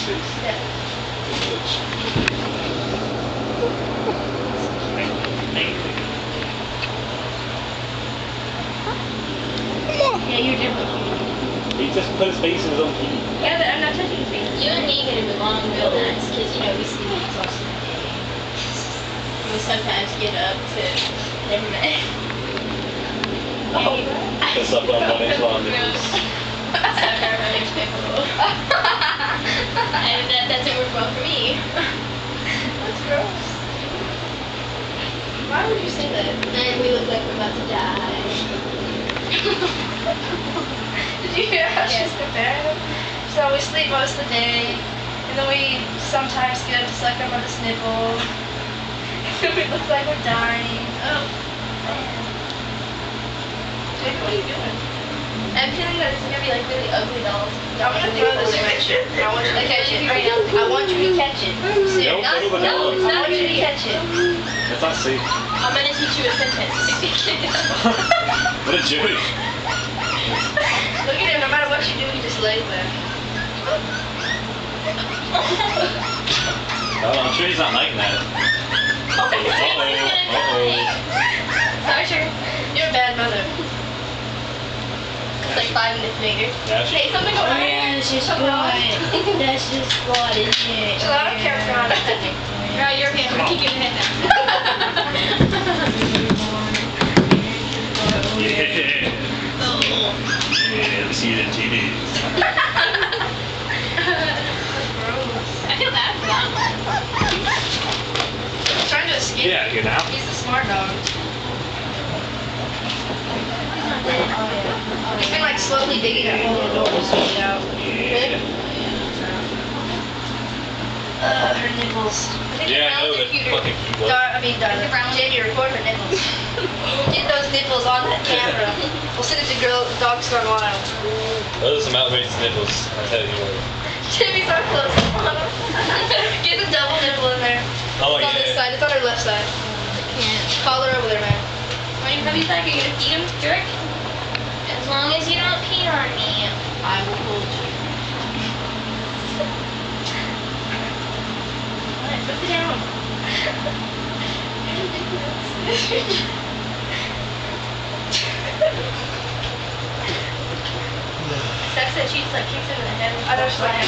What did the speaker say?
face. Yeah. Yeah, you're definitely He just put his face in his own pee. Yeah, but I'm not touching his face. You and me get along real nice because, you know, we sleep exhausted. We sometimes get up to... Never mind. That's up on 1 inch long nipples. And that doesn't work well for me. That's gross. Why would you say that? And we look like we're about to die. Did you hear how she's comparing them? So we sleep most of the day, and then we sometimes get up to suck our mother's nipple. And we look like we're dying. Oh. Baby, what are you doing? I'm feeling that this is gonna be like really ugly dolls. I'm gonna throw this picture. I want you to catch it right now. I want you to catch it. Don't Not, throw the no, doll. it's I not want you good. to catch it. That's not safe. I'm gonna teach you a sentence. What a Jewish. Look at him. No matter what you do, he just lays there. Oh, I'm sure he's not liking that. Sorry, sure. You're a bad mother. It's like 5 minutes later. Yeah, she- Hey, something Oh over yeah, that's just squat. That's just squat, isn't it? So I don't care if you're on it. No, you're okay. I'm gonna kick you in the head now. Yeah, we see it in TV. I feel bad for that one. He's trying to escape. Get out of here now. He's the smart dog. He's been like slowly digging a hole in the door to get out. Yeah. Her nipples. I think Yeah, I know the that browns are fucking cuter. keyboard. Jamie, record her nipples. Get those nipples on that camera. We'll send it to Dogs Gone Wild. Those are some outrageous nipples, I tell you what. Jamie's our close on him. Get the double nipple in there. Oh, It's on this yeah. side. It's on her left side. Can't. Call her over there, man. What do you have? You think you're gonna feed him, jerk? As long as you don't pee on me, I will hold you. What? Put it down. Sex that cheats like kicks him in the head. I know she's like,